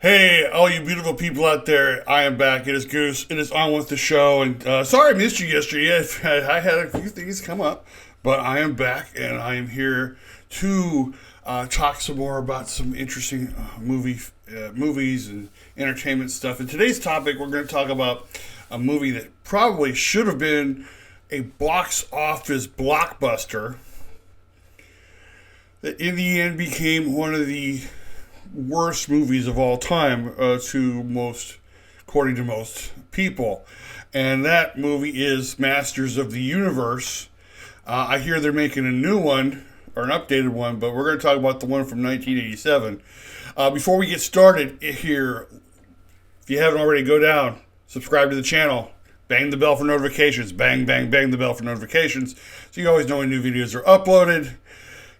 Hey, all you beautiful people out there, I am back. It is Goose. It is on with the show. And sorry I missed you yesterday. I had a few things come up, but I am back and I am here to talk some more about some interesting movies and entertainment stuff. In today's topic, we're going to talk about a movie that probably should have been a box office blockbuster that in the end became one of the worst movies of all time according to most people. And that movie is Masters of the Universe. I hear they're making a new one, or an updated one, but we're going to talk about the one from 1987. Before we get started here, if you haven't already, go down, subscribe to the channel, bang the bell for notifications, bang, bang, bang the bell for notifications, so you always know when new videos are uploaded.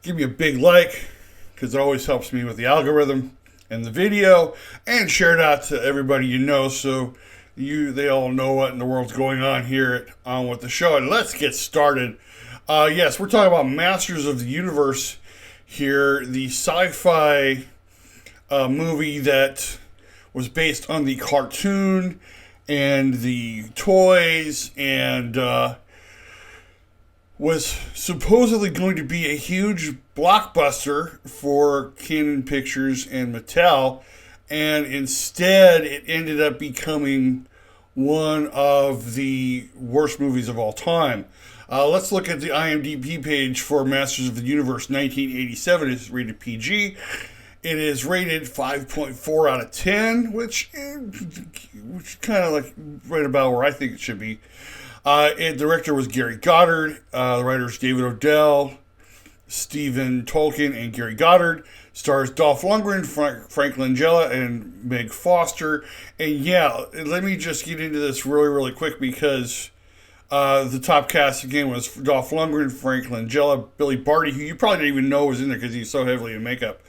Give me a big like, because it always helps me with the algorithm and the video, and share it out to everybody you know so they all know what in the world's going on here on with the show. And let's get started. Yes, we're talking about Masters of the Universe here, the sci-fi movie that was based on the cartoon and the toys and was supposedly going to be a huge blockbuster for Canon Pictures and Mattel, and instead it ended up becoming one of the worst movies of all time. Let's look at the IMDb page for Masters of the Universe 1987. It's rated PG. It is rated 5.4 out of 10, which is kind of like right about where I think it should be. And the director was Gary Goddard. The writers David Odell, Stephen Tolkien, and Gary Goddard. Stars Dolph Lundgren, Frank Langella, and Meg Foster. And yeah, let me just get into this really, really quick because the top cast again was Dolph Lundgren, Frank Langella, Billy Barty, who you probably didn't even know was in there because he's so heavily in makeup.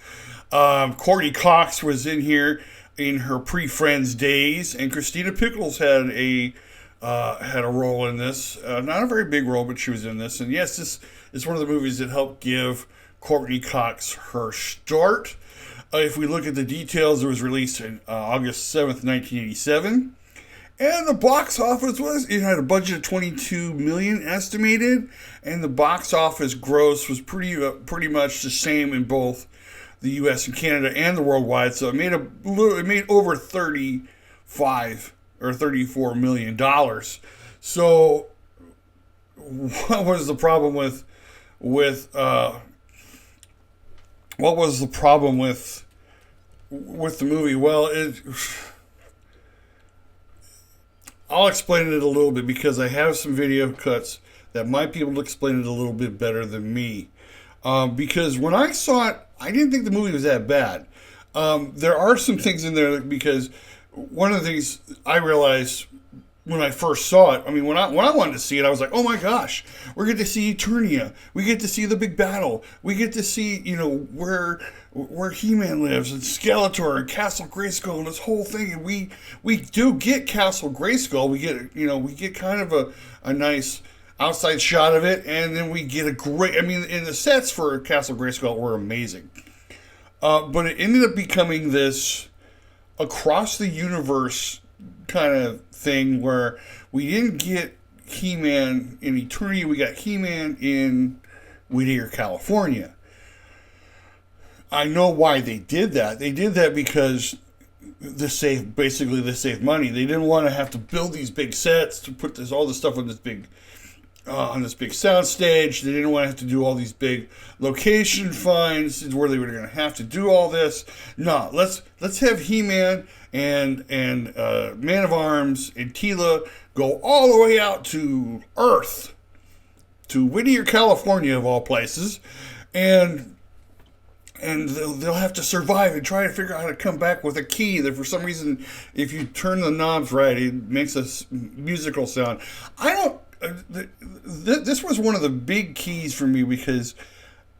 Courtney Cox was in here in her pre-Friends days, and Christina Pickles had a role in this. Not a very big role, but she was in this. And yes, this is one of the movies that helped give Courtney Cox her start. If we look at the details, it was released on August 7th, 1987. And the box office it had a budget of $22 million estimated. And the box office gross was pretty much the same in both the U.S. and Canada and the worldwide. So it made over 35 or $34 million. So what was the problem with the movie? Well, I'll explain it a little bit because I have some video cuts that might be able to explain it a little bit better than me. Because when I saw it, I didn't think the movie was that bad. There are some things in there because one of the things I realized when I first saw it, when I wanted to see it, I was like, oh my gosh, we're going to see Eternia. We get to see the big battle. We get to see, where He-Man lives and Skeletor and Castle Grayskull and this whole thing. And we do get Castle Grayskull. We get kind of a nice outside shot of it. And then we get and the sets for Castle Grayskull were amazing. But it ended up becoming this across the universe kind of thing where we didn't get He-Man in Eternia, we got He-Man in Whittier, California. I know why they did that. They did that because they saved money. They didn't want to have to build these big sets to put all this stuff on this big sound stage. They didn't want to have to do all these big location finds where they were going to have to do all this. No, let's have He-Man and Man of Arms and Tila go all the way out to Earth, to Whittier, California, of all places, and they'll have to survive and try to figure out how to come back with a key that for some reason, if you turn the knobs right, it makes a musical sound. This was one of the big keys for me because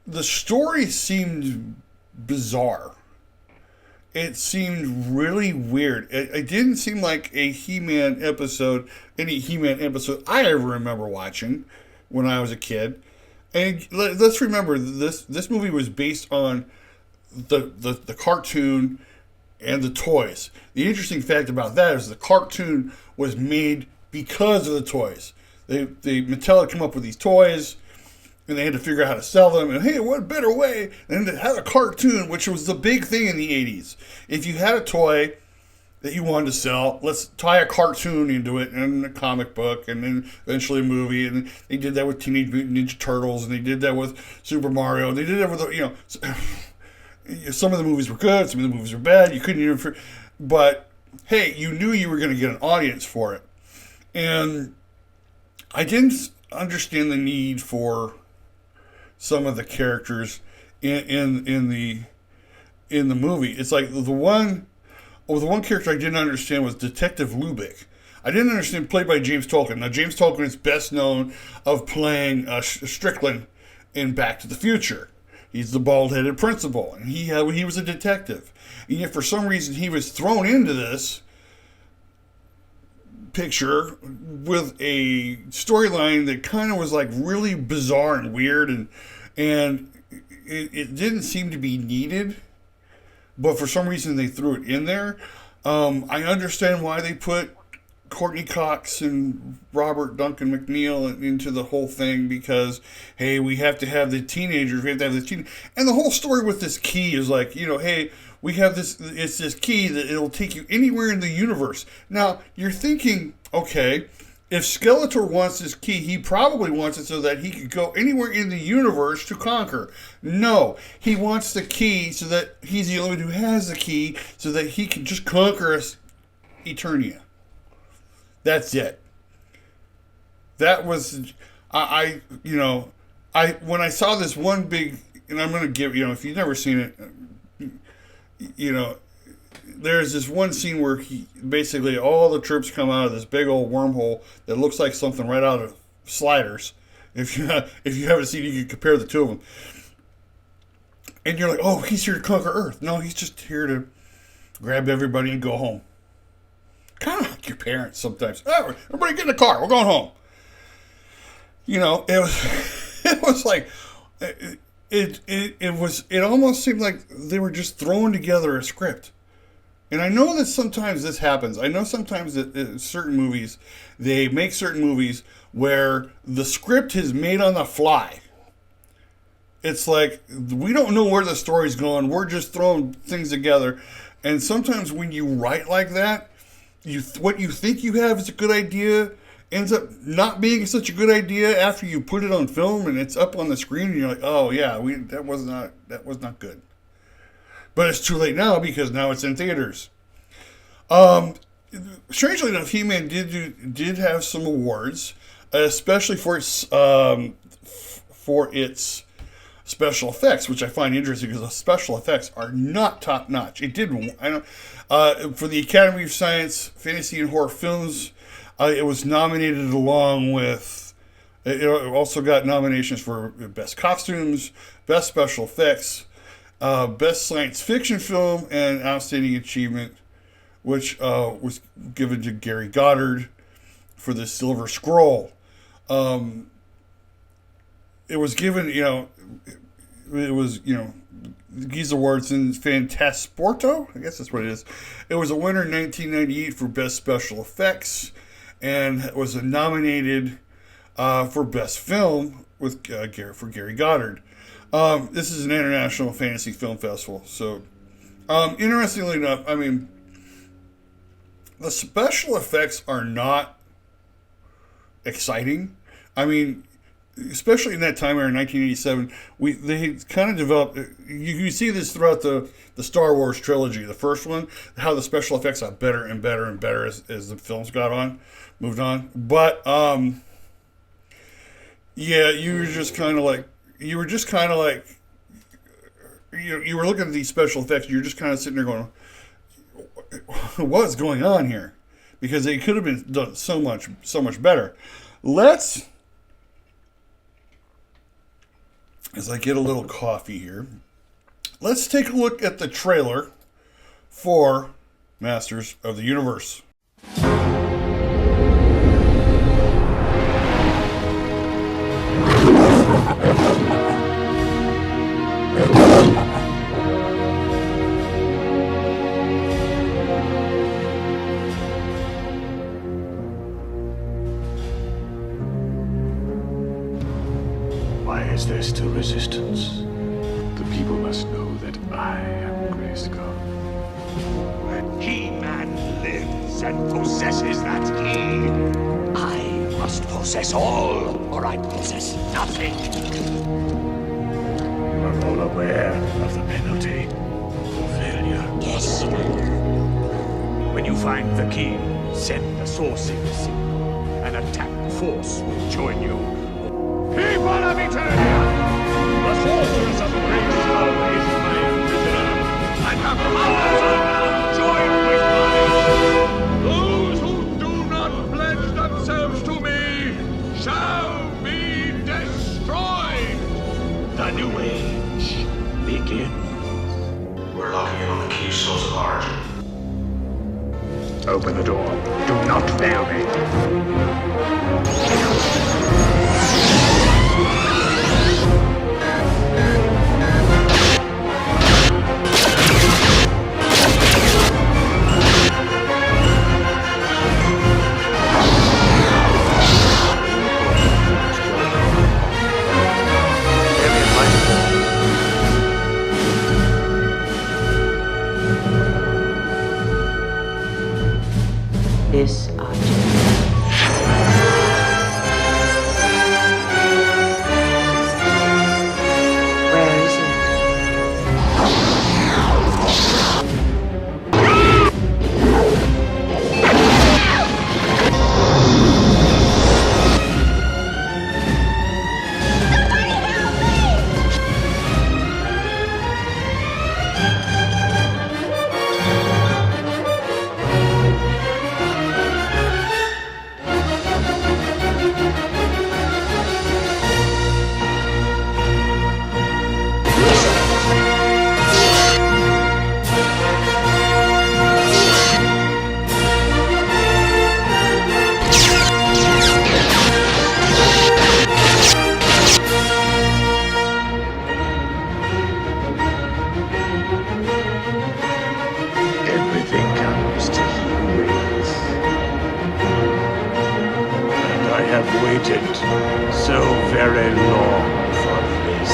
the story seemed bizarre. It seemed really weird. It didn't seem like any He-Man episode I ever remember watching when I was a kid. And let's remember, this movie was based on the cartoon and the toys. The interesting fact about that is the cartoon was made because of the toys. Mattel had come up with these toys, and they had to figure out how to sell them. And hey, what better way than to have a cartoon, which was the big thing in the 80s. If you had a toy that you wanted to sell, let's tie a cartoon into it, and a comic book, and then eventually a movie. And they did that with Teenage Mutant Ninja Turtles, and they did that with Super Mario. They did that with, some of the movies were good, some of the movies were bad. You couldn't even, but hey, you knew you were going to get an audience for it. And I didn't understand the need for some of the characters in the movie. It's like the one character I didn't understand was Detective Lubick. I didn't understand, played by James Tolkien. Now, James Tolkien is best known of playing Strickland in Back to the Future. He's the bald-headed principal, and he was a detective. And yet, for some reason, he was thrown into this picture with a storyline that kind of was like really bizarre and weird, and it didn't seem to be needed, but for some reason they threw it in there. I understand why they put Courtney Cox and Robert Duncan McNeil into the whole thing, because hey, we have to have the teenagers, and the whole story with this key is like, hey, we have it's this key that it'll take you anywhere in the universe. Now, you're thinking, okay, if Skeletor wants this key, he probably wants it so that he could go anywhere in the universe to conquer. No, he wants the key so that he's the only one who has the key, so that he can just conquer us Eternia. That's it. That was, when I saw this one big, and I'm going to give, if you've never seen it, there's this one scene where basically all the troops come out of this big old wormhole that looks like something right out of Sliders. If you haven't seen it, you can compare the two of them. And you're like, oh, he's here to conquer Earth. No, he's just here to grab everybody and go home. Kind of like your parents sometimes. Oh, everybody get in the car. We're going home. It was like, it almost seemed like they were just throwing together a script. And I know that sometimes this happens. I know sometimes that in certain movies, they make certain movies where the script is made on the fly. It's like, we don't know where the story's going. We're just throwing things together. And sometimes when you write like that, what you think you have is a good idea ends up not being such a good idea after you put it on film and it's up on the screen and you're like, oh yeah, that was not good. But it's too late now because now it's in theaters. Strangely enough, He-Man did have some awards, especially for its special effects, which I find interesting because the special effects are not top notch. It did, for the Academy of Science, Fantasy and Horror Films. It was nominated along with. It also got nominations for Best Costumes, Best Special Effects, Best Science Fiction Film, and Outstanding Achievement, which was given to Gary Goddard for the Silver Scroll. It was given, these awards in Fantasporto, I guess that's what it is. It was a winner in 1998 for Best Special Effects, and was nominated for Best Film with for Gary Goddard. This is an international fantasy film festival. So, interestingly enough, I mean, the special effects are not exciting. I mean, especially in that time era, 1987, they kind of developed. You see this throughout the Star Wars trilogy. The first one, how the special effects got better and better and better as the films moved on. But yeah, you were just kind of like you were looking at these special effects. You're just kind of sitting there going, "What's going on here?" Because they could have been done so much better. As I get a little coffee here, let's take a look at the trailer for Masters of the Universe. is there still resistance? The people must know that I am Grayskull. When He-Man lives and possesses that key, I must possess all, or I possess nothing. You are all aware of the penalty for failure. Yes. When you find the key, send the sourcing signal. An attack force will join you. People of Eternia! The sorceress of Grayskull is my prisoner, and her powers are now joined with mine. Those who do not pledge themselves to me shall be destroyed. The new age begins. We're locking in on the key source of origin. Open the door. Do not fail me. This object. Where is it? Everything comes to humans. And I have waited so very long for this.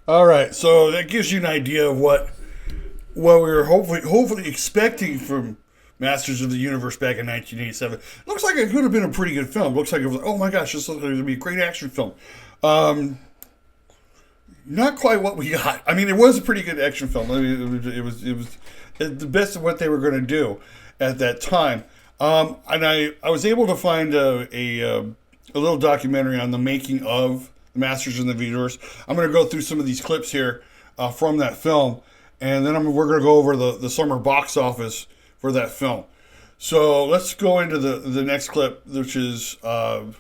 All right, so that gives you an idea of what we were hopefully expecting from Masters of the Universe back in 1987. Looks like it could have been a pretty good film. Looks like it was, oh my gosh, this looks like it would be a great action film. Not quite what we got. I mean, it was a pretty good action film. I mean, it was the best of what they were going to do at that time. And I was able to find a little documentary on the making of Masters of the Universe. I'm going to go through some of these clips here from that film, and then we're going to go over the summer box office for that film. So let's go into the next clip, which is from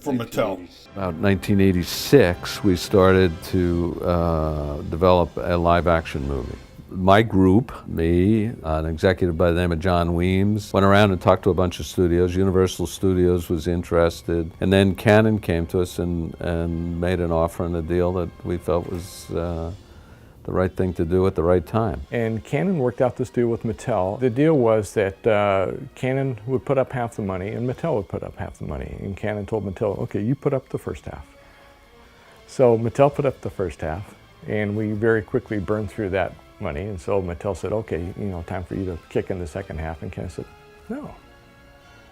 Mattel. About 1986, we started to develop a live-action movie. My group, me, an executive by the name of John Weems, went around and talked to a bunch of studios. Universal Studios was interested. And then Canon came to us and made an offer and a deal that we felt was the right thing to do at the right time. And Canon worked out this deal with Mattel. The deal was that Canon would put up half the money and Mattel would put up half the money. And Canon told Mattel, okay, you put up the first half. So Mattel put up the first half, and we very quickly burned through that money. And so Mattel said, okay, time for you to kick in the second half. And Canon said, no.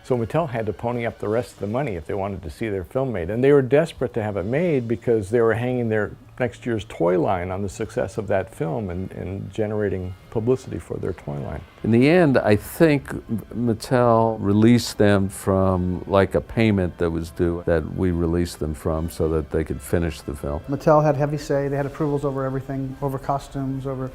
So Mattel had to pony up the rest of the money if they wanted to see their film made. And they were desperate to have it made because they were hanging their next year's toy line on the success of that film and generating publicity for their toy line. In the end, I think Mattel released them from like a payment that was due that we released them from so that they could finish the film. Mattel had heavy say. They had approvals over everything, over costumes, over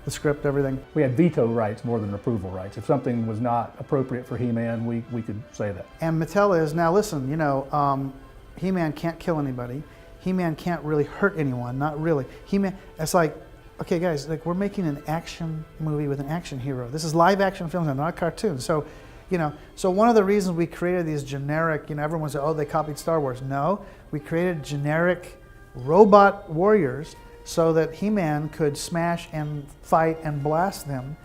the script, everything. We had veto rights more than approval rights. If something was not appropriate for He-Man, we could say that. And Mattel is, now listen, He-Man can't kill anybody. He-Man can't really hurt anyone, not really. He-Man, it's like, okay, guys, like we're making an action movie with an action hero. This is live action films, not a cartoon. So, so one of the reasons we created these generic, everyone said, oh, they copied Star Wars. No, we created generic robot warriors so that He-Man could smash and fight and blast them,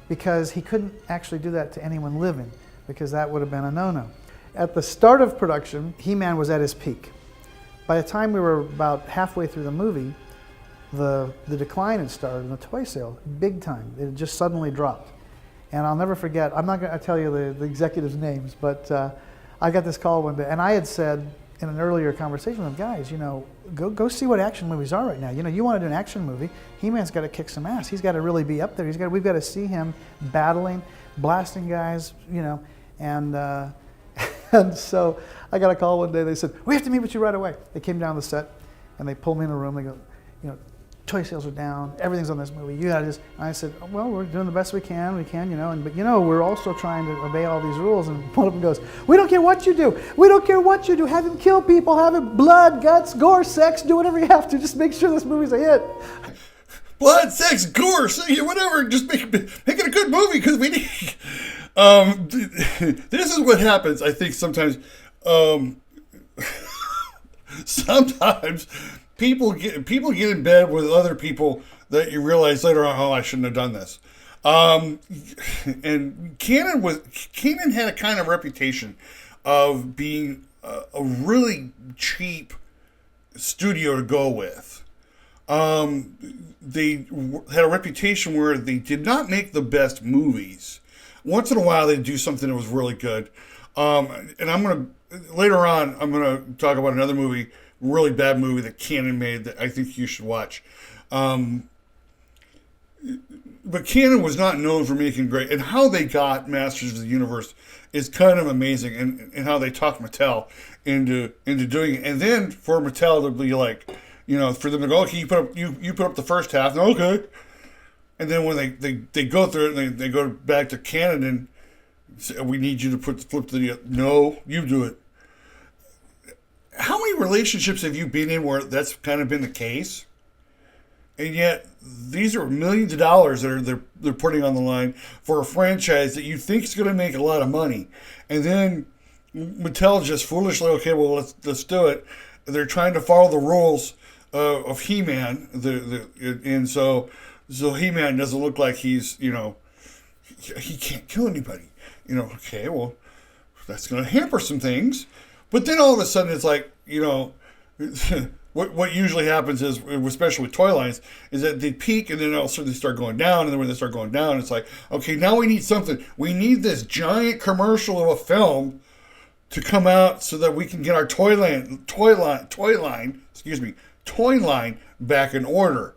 because he couldn't actually do that to anyone living, because that would have been a no-no. At the start of production, He-Man was at his peak. By the time we were about halfway through the movie, the decline had started in the toy sale, big time. It just suddenly dropped. And I'll never forget, I'm not going to tell you the executives' names, but I got this call one day, and I had said in an earlier conversation with them, guys, go see what action movies are right now. You want to do an action movie, He-Man's got to kick some ass. He's got to really be up there. We've got to see him battling, blasting guys, and and so I got a call one day. They said, we have to meet with you right away. They came down the set, and they pulled me in a room. They go, toy sales are down. Everything's on this movie. You got to just. And I said, well, we're doing the best we can, but we're also trying to obey all these rules. And one of them goes, we don't care what you do. We don't care what you do. Have him kill people. Have him blood, guts, gore, sex. Do whatever you have to. Just make sure this movie's a hit. Blood, sex, gore, whatever. Just make it a good movie, because we need. This is what happens, I think, sometimes. Sometimes people get in bed with other people that you realize later on, oh, I shouldn't have done this. And Canon had a kind of reputation of being a really cheap studio to go with. They had a reputation where they did not make the best movies. Once in a while, they'd do something that was really good. And later on, I'm going to talk about another movie, really bad movie that Canon made that I think you should watch. But Canon was not known for making great, and how they got Masters of the Universe is kind of amazing, and how they talked Mattel into doing it. And then for Mattel to be like, for them to go, okay, you put up the first half, and okay. And then when they go through it, and they go back to Canon and say, we need you to flip to the, no, you do it. How many relationships have you been in where that's kind of been the case? And yet, these are millions of dollars that they're putting on the line for a franchise that you think is going to make a lot of money. And then Mattel just foolishly, okay, well, let's do it. They're trying to follow the rules of He-Man. And so He-Man doesn't look like he's, he can't kill anybody. Okay, well, that's going to hamper some things. But then all of a sudden it's like, what usually happens is, especially with toy lines, is that they peak and then all of a sudden they start going down. And then when they start going down, it's like, okay, now we need something. We need this giant commercial of a film to come out so that we can get our toy line back in order.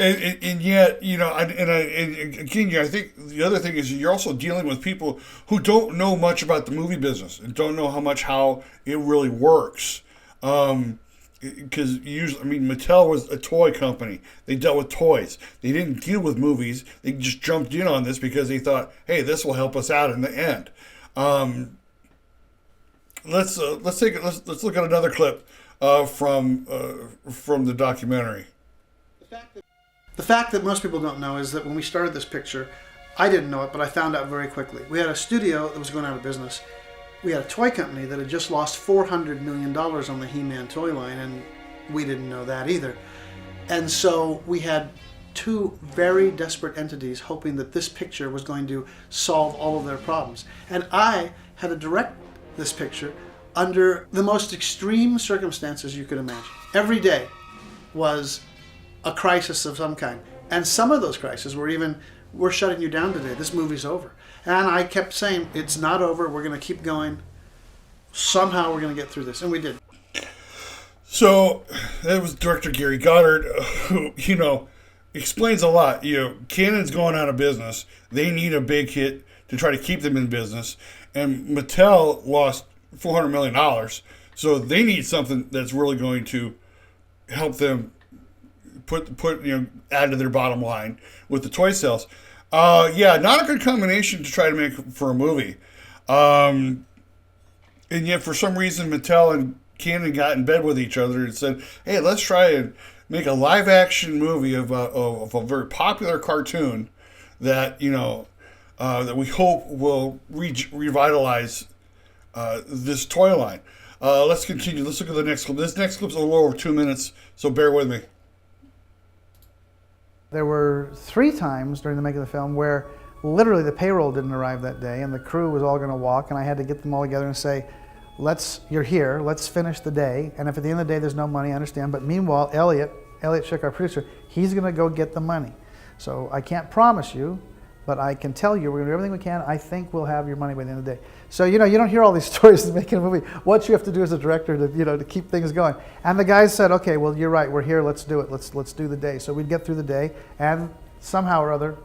And yet, again, I think the other thing is you're also dealing with people who don't know much about the movie business and don't know how it really works. Because usually, Mattel was a toy company. They dealt with toys. They didn't deal with movies. They just jumped in on this because they thought, hey, this will help us out in the end. Let's look at another clip from the documentary. The fact that most people don't know is that when we started this picture, I didn't know it, but I found out very quickly. We had a studio that was going out of business. We had a toy company that had just lost $400 million on the He-Man toy line, and we didn't know that either. And so we had two very desperate entities hoping that this picture was going to solve all of their problems. And I had to direct this picture under the most extreme circumstances you could imagine. Every day was a crisis of some kind. And some of those crises were even, we're shutting you down today. This movie's over. And I kept saying, it's not over. We're going to keep going. Somehow we're going to get through this. And we did. So that was director Gary Goddard, who, explains a lot. Canon's going out of business. They need a big hit to try to keep them in business. And Mattel lost $400 million. So they need something that's really going to help them add to their bottom line with the toy sales. Not a good combination to try to make for a movie. And yet for some reason Mattel and Cannon got in bed with each other and said, hey, let's try and make a live-action movie of a very popular cartoon that, that we hope will revitalize this toy line. Let's continue. Let's look at the next clip. This next clip's a little over 2 minutes, so bear with me. There were 3 times during the making of the film where literally the payroll didn't arrive that day and the crew was all going to walk, and I had to get them all together and say, you're here, let's finish the day, and if at the end of the day there's no money, I understand, but meanwhile, Elliot Schick, our producer, he's going to go get the money. So I can't promise you, but I can tell you we're going to do everything we can. I think we'll have your money by the end of the day. So, you don't hear all these stories of making a movie. What you have to do as a director to keep things going. And the guys said, okay, well, you're right, we're here, let's do it, let's do the day. So we'd get through the day, and somehow or other,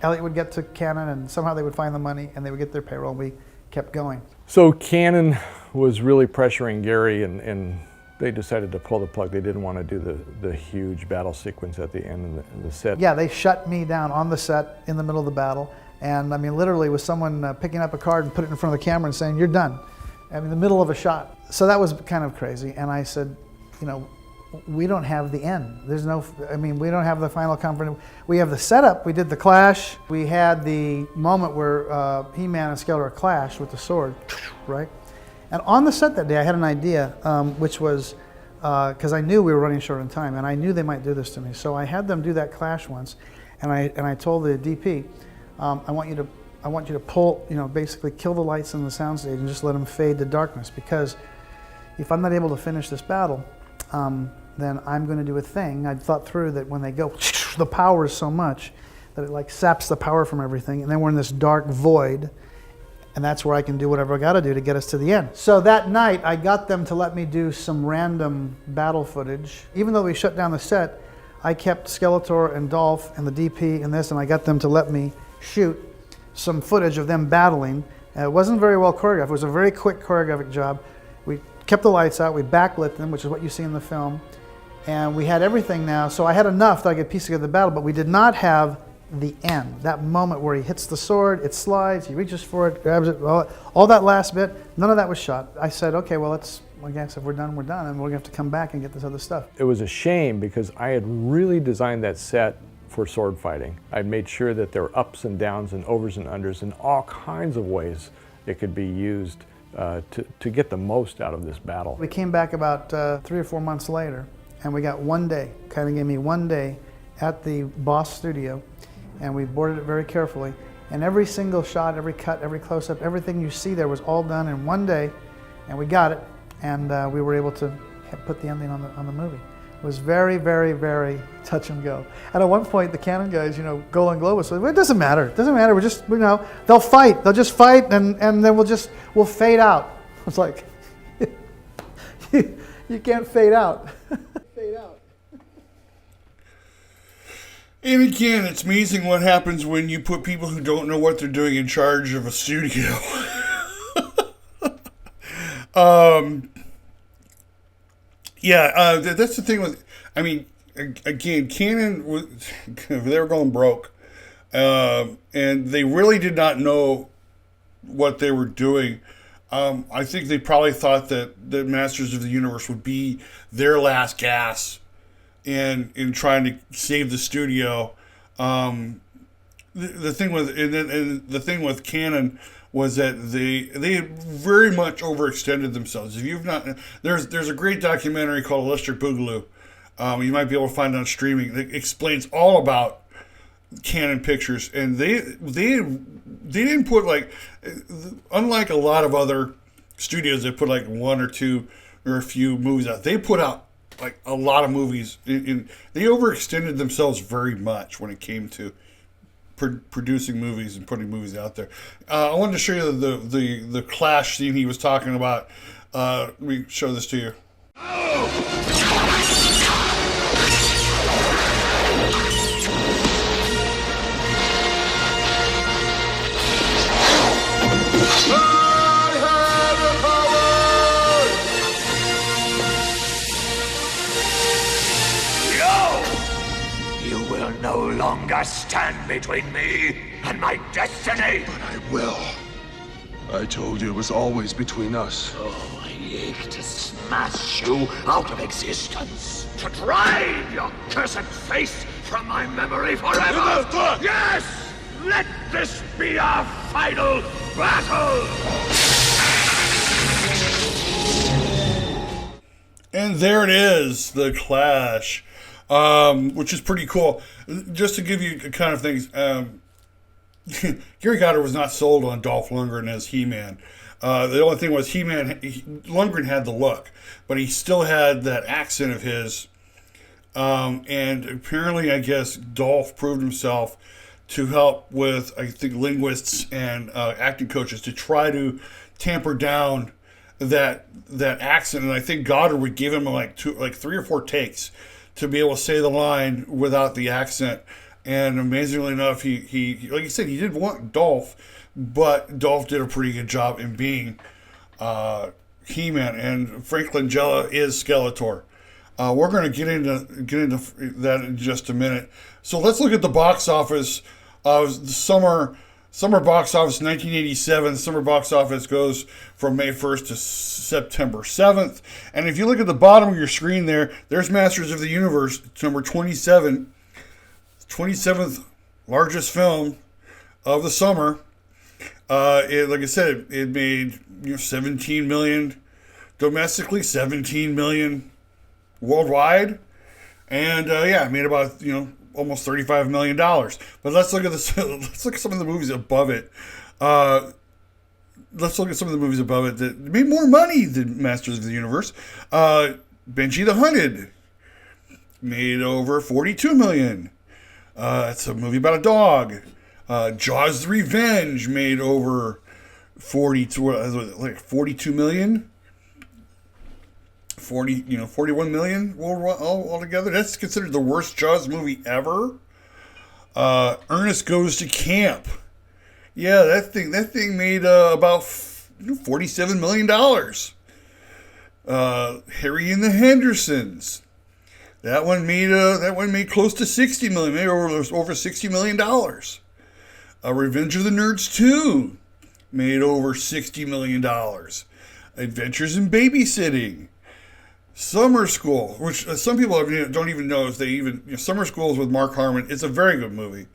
Elliot would get to Cannon, and somehow they would find the money, and they would get their payroll, and we kept going. So Cannon was really pressuring Gary, and they decided to pull the plug. They didn't want to do the huge battle sequence at the end of the set. Yeah, they shut me down on the set in the middle of the battle. And I mean, literally with someone picking up a card and putting it in front of the camera and saying, you're done. I mean, the middle of a shot. So that was kind of crazy. And I said, we don't have the end. We don't have the final confrontation. We have the setup. We did the clash. We had the moment where He-Man and Skeletor clashed with the sword, right? And on the set that day, I had an idea, which was, because I knew we were running short on time, and I knew they might do this to me. So I had them do that clash once, and I told the DP, I want you to pull, basically kill the lights in the soundstage and just let them fade to darkness, because if I'm not able to finish this battle, then I'm going to do a thing. I'd thought through that when they go, the power is so much that it like saps the power from everything, and then we're in this dark void, and that's where I can do whatever I got to do to get us to the end. So that night, I got them to let me do some random battle footage. Even though we shut down the set, I kept Skeletor and Dolph and the DP in this, and I got them to let me shoot some footage of them battling. It wasn't very well choreographed. It was a very quick choreographic job. We kept the lights out, we backlit them, which is what you see in the film, and we had everything now. So I had enough that I could piece together the battle, but we did not have the end, that moment where he hits the sword, it slides, he reaches for it, grabs it, all that last bit, none of that was shot. I said, okay, well, I guess if we're done, we're done, and we're gonna have to come back and get this other stuff. It was a shame because I had really designed that set for sword fighting. I made sure that there were ups and downs and overs and unders and all kinds of ways it could be used to get the most out of this battle. We came back about 3 or 4 months later, and we got one day, kind of gave me one day at the Boss studio, and we boarded it very carefully. And every single shot, every cut, every close-up, everything you see there was all done in one day, and we got it, and we were able to put the ending on the movie. It was very, very, very touch and go. And at one point, the Cannon guys, Golan Globus said, well, it doesn't matter. We're just, they'll fight. They'll just fight, and then we'll fade out. It's like, you can't fade out. Fade out. And again, it's amazing what happens when you put people who don't know what they're doing in charge of a studio. That's the thing with, again, Cannon, they were going broke. And they really did not know what they were doing. I think they probably thought that the Masters of the Universe would be their last gasp in trying to save the studio. The thing with Cannon was that they very much overextended themselves. If you've not, there's a great documentary called Electric Boogaloo. You might be able to find it on streaming. That explains all about Cannon Pictures, and they didn't put unlike a lot of other studios that put like one or two or a few movies out. They put out like a lot of movies. They overextended themselves very much when it came to producing movies and putting movies out there. I wanted to show you the clash scene he was talking about. Let me show this to you. No longer stand between me and my destiny. But I will. I told you it was always between us. Oh, seek to smash you out of existence, to drive your cursed face from my memory forever. Yes! Let this be our final battle! And there it is, the Clash, which is pretty cool. Just to give you kind of things, Gary Goddard was not sold on Dolph Lundgren as He-Man. The only thing was Lundgren had the look, but he still had that accent of his. And apparently, I guess, Dolph proved himself to help with, I think, linguists and acting coaches to try to tamper down that accent. And I think Goddard would give him like 3 or 4 takes to be able to say the line without the accent. And amazingly enough, he like you said, he did want Dolph, but Dolph did a pretty good job in being He-Man, and Frank Langella is Skeletor. We're going to get into that in just a minute. So let's look at the box office. The summer box office 1987. The summer box office goes from May 1st to September 7th. And if you look at the bottom of your screen there's Masters of the Universe, number 27. 27th largest film of the summer. Like I said, it made 17 million domestically, 17 million worldwide, and it made about almost $35 million. But let's look at this. Let's look at some of the movies above it. Let's look at some of the movies above it that made more money than Masters of the Universe. Benji the Hunted made over 42 million. It's a movie about a dog. Jaws the Revenge made over 42 million. 41 million altogether. That's considered the worst Jaws movie ever. Ernest Goes to Camp. Yeah, that thing made about $47 million. Harry and the Hendersons. That one made close to 60 million, maybe over $60 million. Revenge of the Nerds 2 made over $60 million. Adventures in Babysitting. Summer School, which some people don't even know if they even... Summer School is with Mark Harmon. It's a very good movie.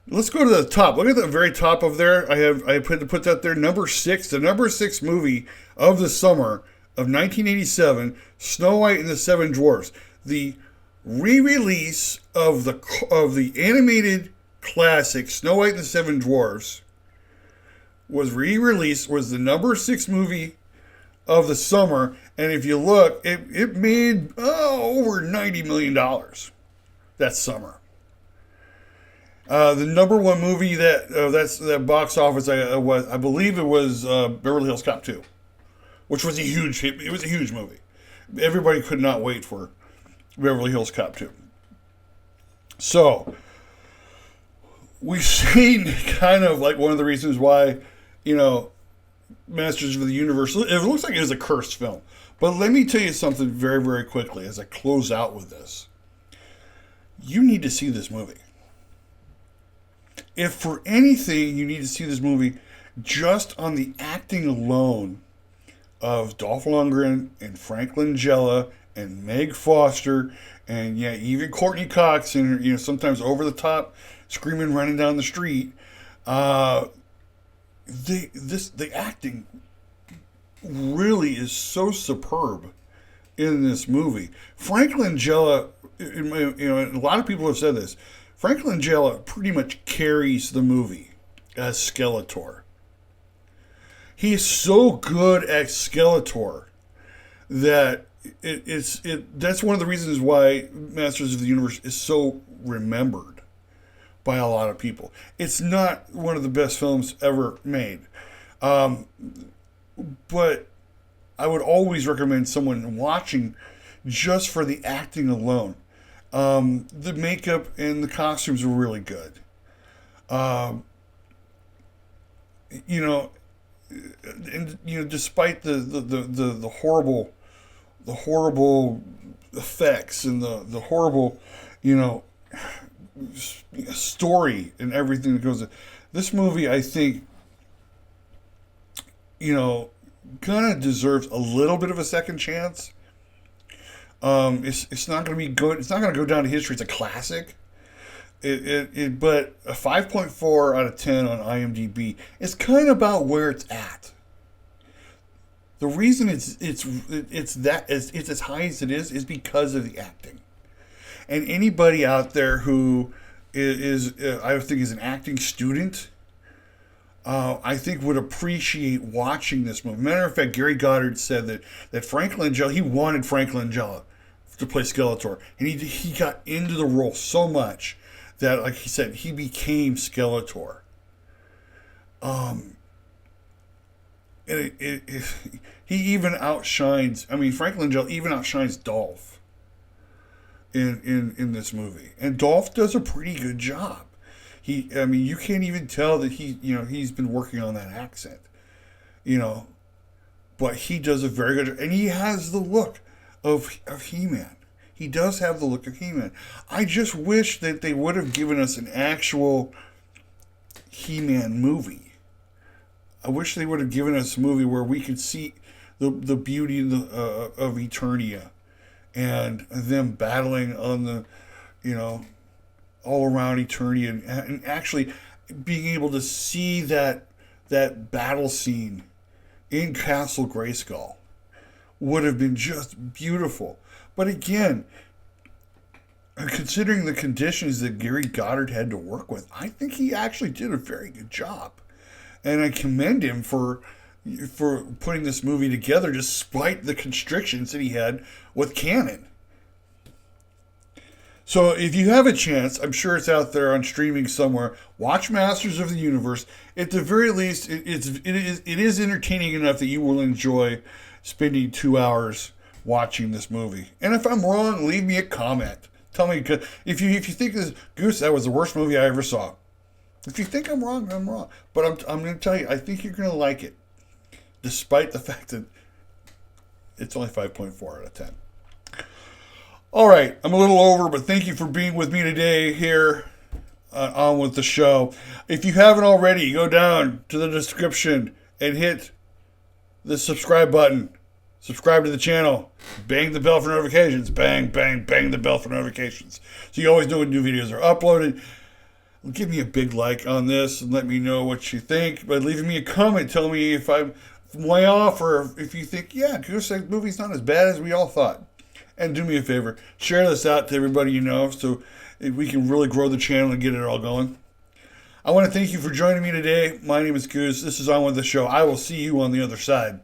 Let's go to the top. Look at the very top of there. I put that there. Number 6, the number 6 movie of the summer of 1987, Snow White and the Seven Dwarfs. The re-release of the animated classic Snow White and the Seven Dwarfs was the number 6 movie of the summer, and if you look, it made over $90 million that summer. The number 1 movie that box office, I believe it was Beverly Hills Cop 2, which was a huge hit. It was a huge movie. Everybody could not wait for Beverly Hills Cop 2. So we've seen kind of like one of the reasons why, Masters of the Universe, it looks like it was a cursed film. But let me tell you something very, very quickly as I close out with this. You need to see this movie. If for anything, you need to see this movie just on the acting alone of Dolph Lundgren and Frank Langella and Meg Foster and even Courtney Cox and sometimes over the top screaming running down the street. The acting really is so superb in this movie. Frank Langella, a lot of people have said this. Frank Langella pretty much carries the movie as Skeletor. He's so good at Skeletor that that's one of the reasons why Masters of the Universe is so remembered by a lot of people. It's not one of the best films ever made. But I would always recommend someone watching just for the acting alone. The makeup and the costumes were really good. Despite the horrible effects and the horrible, story and everything that goes in. This movie, I think, kind of deserves a little bit of a second chance. It's not going to be good. It's not going to go down to history. It's a classic. But a 5.4 out of 10 on IMDb is kind of about where it's at. The reason it's as high as it is because of the acting. And anybody out there who is I think is an acting student, I think would appreciate watching this movie. Matter of fact, Gary Goddard said that Frank Langella, he wanted Frank Langella to play Skeletor, and he got into the role so much that, like he said, he became Skeletor. He even outshines. I mean, Frank Langella even outshines Dolph in this movie, and Dolph does a pretty good job. You can't even tell that he's been working on that accent, but he does a very good job, and he has the look of He-Man. He does have the look of He-Man. I just wish that they would have given us an actual He-Man movie. I wish they would have given us a movie where we could see the beauty of Eternia and them battling on the, all around Eternia, and actually being able to see that battle scene in Castle Grayskull would have been just beautiful. But again, considering the conditions that Gary Goddard had to work with, I think he actually did a very good job. And I commend him for putting this movie together despite the constrictions that he had with Canon. So if you have a chance, I'm sure it's out there on streaming somewhere, watch Masters of the Universe. At the very least, it is entertaining enough that you will enjoy spending 2 hours watching this movie. And if I'm wrong, leave me a comment. Tell me, if you think this, Goose, that was the worst movie I ever saw. If you think I'm wrong, I'm wrong. But I'm going to tell you, I think you're going to like it, despite the fact that it's only 5.4 out of 10. All right, I'm a little over, but thank you for being with me today here on with the show. If you haven't already, go down to the description and hit the subscribe button. Subscribe to the channel. Bang the bell for notifications. Bang, bang, bang the bell for notifications. So you always know when new videos are uploaded. Give me a big like on this and let me know what you think. By leaving me a comment, tell me if I'm way off or if you think, yeah, Goose, that movie's not as bad as we all thought. And do me a favor, share this out to everybody you know so we can really grow the channel and get it all going. I want to thank you for joining me today. My name is Goose. This is On With The Show. I will see you on the other side.